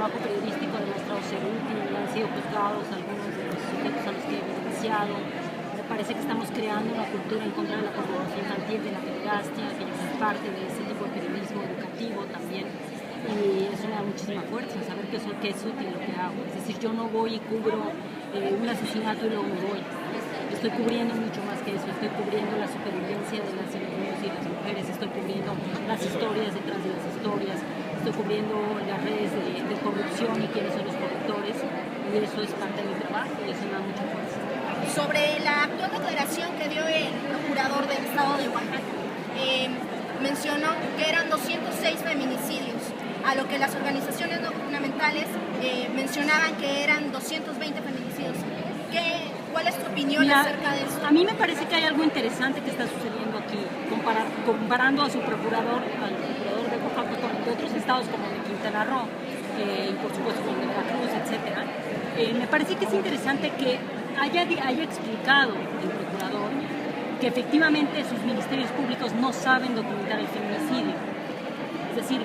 trabajo periodístico ha demostrado ser útil, han sido juzgados algunos de los sujetos a los que he evidenciado. Me parece que estamos creando una cultura en contra de la pornografía infantil, de la pederastia, que yo soy parte de ese tipo de periodismo educativo también. Y eso me da muchísima fuerza, saber que es útil lo que hago. Es decir, yo no voy y cubro un asesinato y luego me voy. Estoy cubriendo mucho más que eso, estoy cubriendo la supervivencia de las niñas y las mujeres, estoy cubriendo las historias detrás de las historias, estoy cubriendo las redes de corrupción y quiénes son los corruptores, y eso es parte de mi trabajo y eso me da mucha fuerza. Sobre la actual declaración que dio el procurador del estado de Oaxaca, mencionó que eran 206 feminicidios, a lo que las organizaciones no gubernamentales mencionaban que eran 220 feminicidios. ¿Cuál es tu opinión acerca de eso? A mí me parece que hay algo interesante que está sucediendo aquí, comparando a su procurador, al procurador de Oaxaca con el de otros estados como el de Quintana Roo, y por supuesto con el de Veracruz, etc. Me parece que es interesante que haya explicado el procurador que efectivamente sus ministerios públicos no saben documentar el feminicidio. Es decir,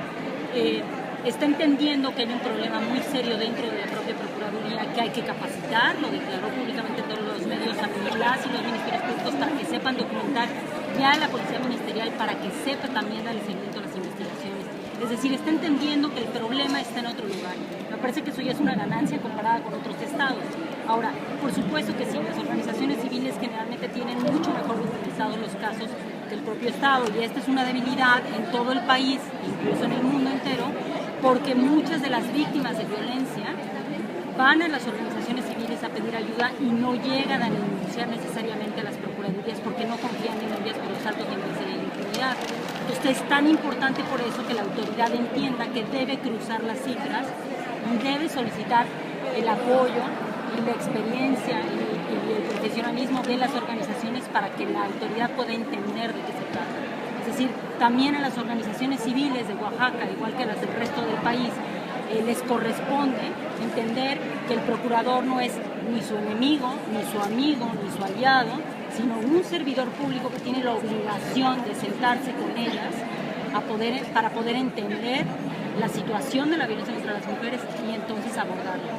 está entendiendo que hay un problema muy serio dentro de la propia Procuraduría, que hay que capacitar, lo declaró públicamente todos los medios a las y los ministerios públicos para que sepan documentar, ya la Policía Ministerial para que sepa también dar seguimiento a las investigaciones. Es decir, está entendiendo que el problema está en otro lugar. Me parece que eso ya es una ganancia comparada con otros estados. Ahora, por supuesto que sí, las organizaciones civiles generalmente tienen mucho mejor documentados los casos del propio estado, y esta es una debilidad en todo el país, incluso en el mundo entero, porque muchas de las víctimas de violencia van a las organizaciones civiles a pedir ayuda y no llegan a denunciar necesariamente a las procuradurías porque no confían en ellas por los altos niveles de impunidad. Entonces es tan importante por eso que la autoridad entienda que debe cruzar las cifras y debe solicitar el apoyo y la experiencia y el profesionalismo de las organizaciones para que la autoridad pueda entender de qué se trata. Es decir, también a las organizaciones civiles de Oaxaca, igual que a las del resto del país, les corresponde entender que el procurador no es ni su enemigo, ni su amigo, ni su aliado, sino un servidor público que tiene la obligación de sentarse con ellas para poder entender la situación de la violencia contra las mujeres y entonces abordarla.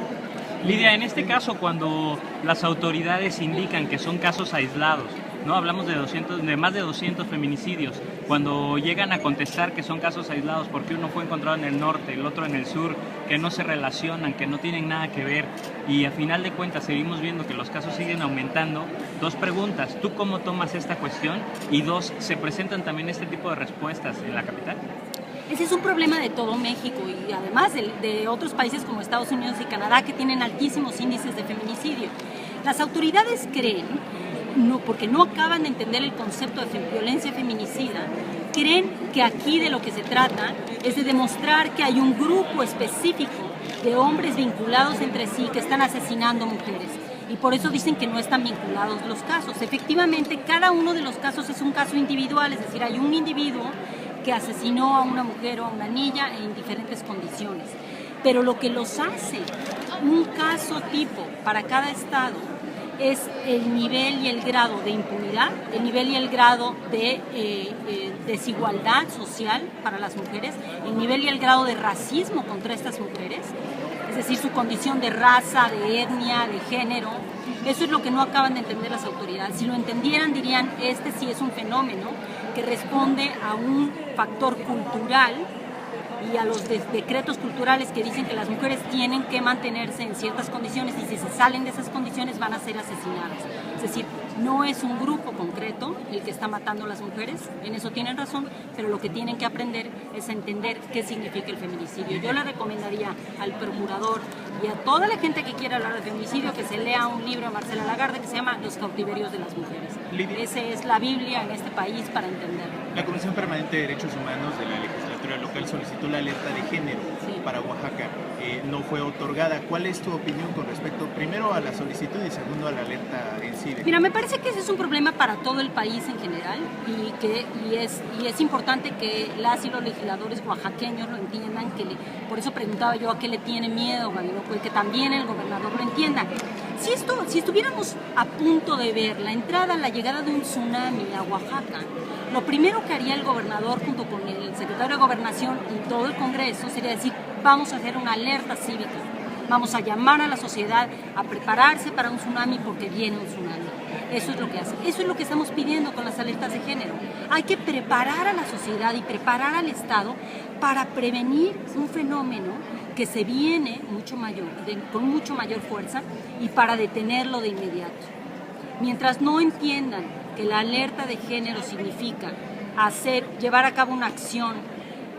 Lidia, en este caso, cuando las autoridades indican que son casos aislados, ¿no? Hablamos de más de 200 feminicidios. Cuando llegan a contestar que son casos aislados porque uno fue encontrado en el norte, el otro en el sur, que no se relacionan, que no tienen nada que ver, y a final de cuentas seguimos viendo que los casos siguen aumentando, dos preguntas: ¿tú cómo tomas esta cuestión? Y dos, ¿se presentan también este tipo de respuestas en la capital? Ese es un problema de todo México y además de otros países como Estados Unidos y Canadá, que tienen altísimos índices de feminicidio. Las autoridades creen, porque no acaban de entender el concepto de violencia feminicida, creen que aquí de lo que se trata es de demostrar que hay un grupo específico de hombres vinculados entre sí que están asesinando mujeres. Y por eso dicen que no están vinculados los casos. Efectivamente, cada uno de los casos es un caso individual, es decir, hay un individuo que asesinó a una mujer o a una niña en diferentes condiciones. Pero lo que los hace un caso tipo para cada estado es el nivel y el grado de impunidad, el nivel y el grado de desigualdad social para las mujeres, el nivel y el grado de racismo contra estas mujeres, es decir, su condición de raza, de etnia, de género. Eso es lo que no acaban de entender las autoridades. Si lo entendieran, dirían, este sí es un fenómeno que responde a un factor cultural y a los decretos culturales que dicen que las mujeres tienen que mantenerse en ciertas condiciones y si se salen de esas condiciones van a ser asesinadas. Es decir, no es un grupo concreto el que está matando a las mujeres, en eso tienen razón, pero lo que tienen que aprender es a entender qué significa el feminicidio. Yo le recomendaría al procurador y a toda la gente que quiera hablar de feminicidio que se lea un libro de Marcela Lagarde que se llama Los cautiverios de las mujeres. Esa es la Biblia en este país para entenderlo. La Comisión Permanente de Derechos Humanos de la Legislatura Local solicitó la alerta de género para Oaxaca. No fue otorgada. ¿Cuál es tu opinión con respecto, primero, a la solicitud y segundo, a la alerta en sí? Mira, me parece que ese es un problema para todo el país en general y es importante que las y los legisladores oaxaqueños lo entiendan, por eso preguntaba yo a qué le tiene miedo, pues que también el gobernador lo entienda. Si estuviéramos a punto de ver la llegada de un tsunami a Oaxaca, Lo primero que haría el gobernador junto con el secretario de Gobernación y todo el Congreso sería decir, vamos a hacer una alerta cívica, vamos a llamar a la sociedad a prepararse para un tsunami porque viene un tsunami. Eso es lo que hace. Eso es lo que estamos pidiendo con las alertas de género. Hay que preparar a la sociedad y preparar al Estado para prevenir un fenómeno que se viene mucho mayor, con mucho mayor fuerza, y para detenerlo de inmediato. Mientras no entiendan que la alerta de género significa llevar a cabo una acción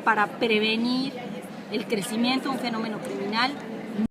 para prevenir el crecimiento de un fenómeno criminal,